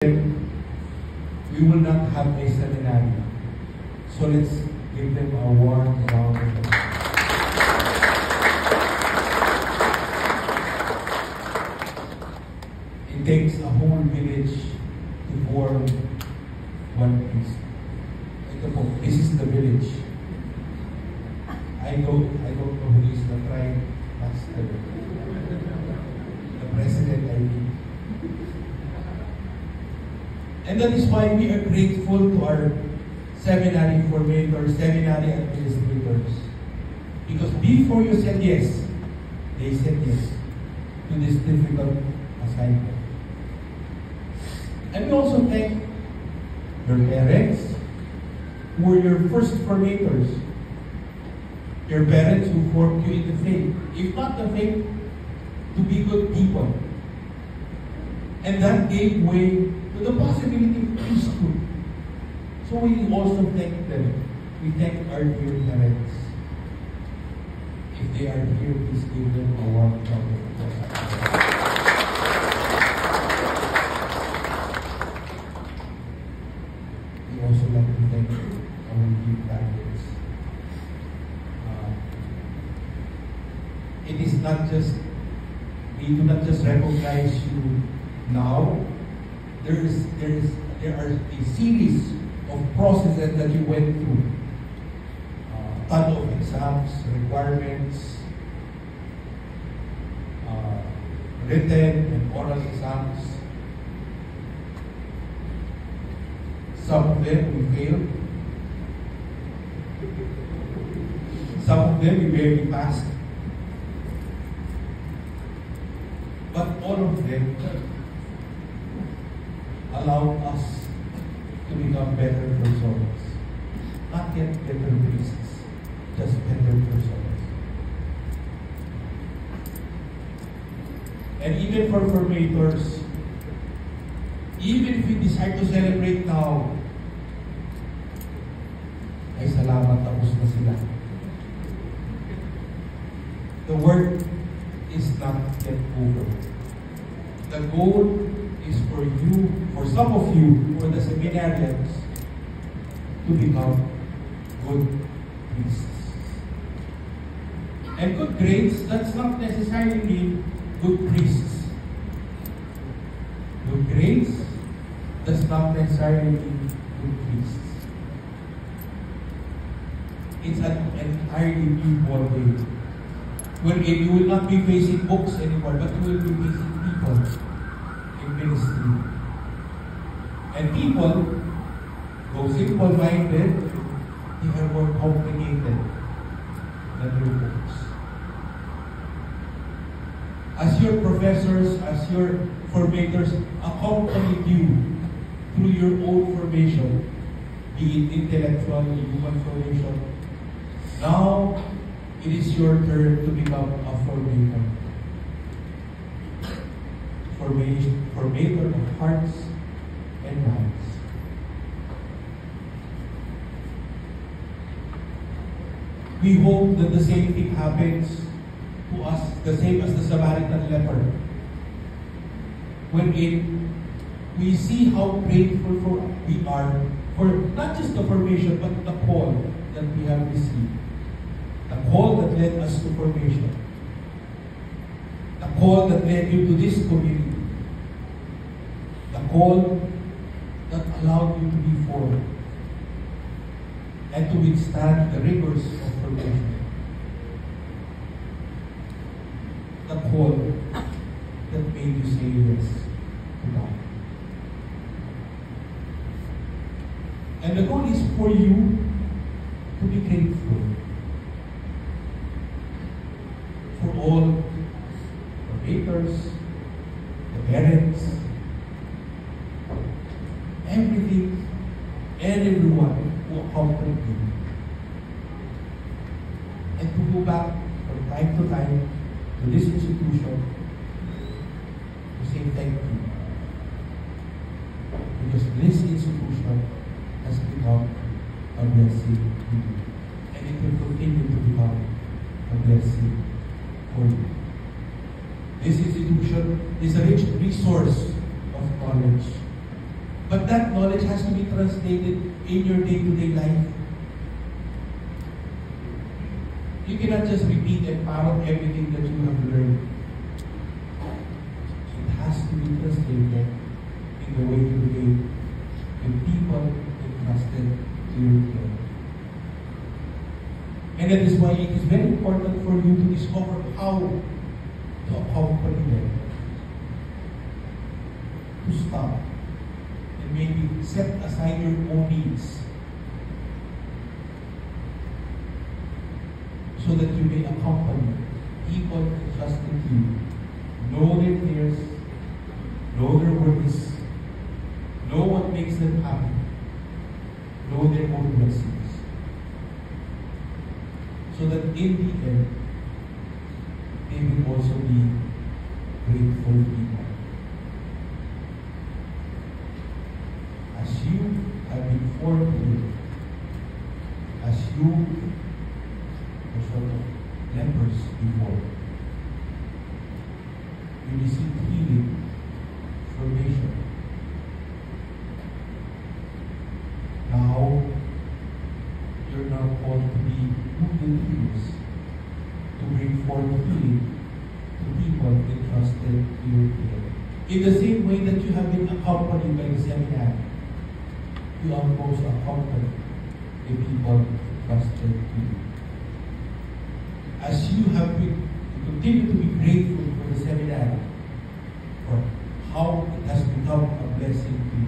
we will not have a seminary. So let's give them a warm round of applause. It takes a whole village to form one piece. This is the village. I don't know who is the prime master. The president, I mean. And that is why we are grateful to our seminary formators, seminary administrators. Because before you said yes, they said yes to this difficult assignment. And we also thank your parents, who were your first formators. Your parents who formed you in the faith. If not the faith, to be good people. And that gave way to the possibility of priesthood. So we also thank them. We thank our dear parents. If they are here, please give them a warm round of applause. We also like to thank our dear parents. It is not just, we do not just recognize you now. There are a series of processes that you went through. Ton of exams, requirements, written and oral exams. Some of them we failed. Some of them we barely passed. But all of them allowed us to become better persons. Not yet better priests, just better persons. And even for formators, even if we decide to celebrate now, ay salamat, tapos na sila. The work is not yet over. The goal is for you, for some of you, for the seminarians, to become good priests. And good grades does not necessarily mean good priests. Good grades does not necessarily mean good priests. It's an entirely new ballgame. Wherein you will not be facing books anymore, but you will be facing people in ministry. And people, though simple-minded, they are more complicated than your books. As your professors, as your formators accompanied you through your own formation, be it intellectual, human formation, now it is your turn to become a formator. Formator of hearts and minds. We hope that the same thing happens to us, the same as the Samaritan leper. Wherein we see how grateful we are for not just the formation, but the call that we have received. The call that led us to formation. The call that led you to this community. The call that allowed you to be formed and to withstand the rigors of formation. The call that made you say yes to God. And the goal is for you to be grateful for all the formators, the parents, everything and everyone who accompanied you. And to go back from time to time to this institution to say thank you. Because this institution has become a blessing to you. And it will continue to become a blessing for you. This institution is a rich resource of knowledge. But that knowledge has to be translated in your day-to-day life. You cannot just repeat and parrot everything that you have learned. It has to be translated in the way you behave with people entrusted to your care. And that is why it is very important for you to discover how to accompany them. To stop and maybe set aside your own needs so that you may accompany people entrusted to you. Know their fears, know their worries, know what makes them happy, know their own blessings. So that in the end, they will also be grateful people. As you have been formed here, as you were sort of lepers before, you received healing, formation. Now, you're now called to be wounded healers, to bring forth healing to people entrusted to your care. In the same way that you have been accompanied by the seminary, you are also accompany the people entrusted to you. As you have been, to continue to be grateful for the seminary, for how it has become a blessing to you,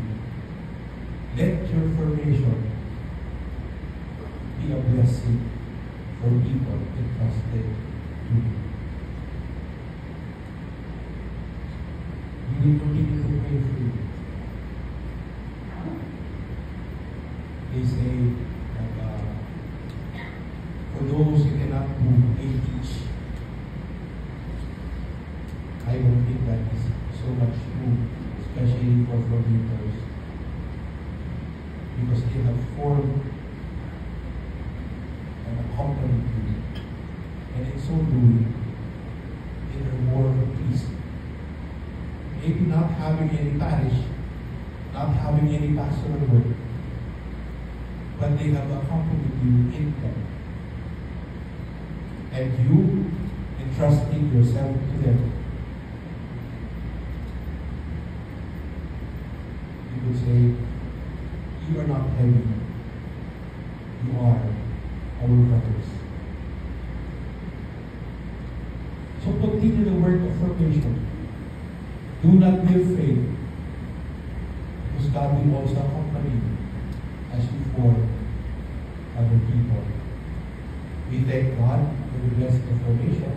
let your formation be a blessing for people entrusted to you. We will continue to pray for you. They say that for those who cannot do a teach, I don't think that is so much true, especially for formators, because they have formed and accompanied you, and in so doing, they are more of a priest. Maybe not having any parish, not having any pastoral work, but they have accompanied you in them. And you, entrusting yourself to them, you would say, you are not heavy. You are our brothers. So continue the work of formation. Do not be afraid, because God will also accompany you as you form other people. We thank God for the blessing of formation.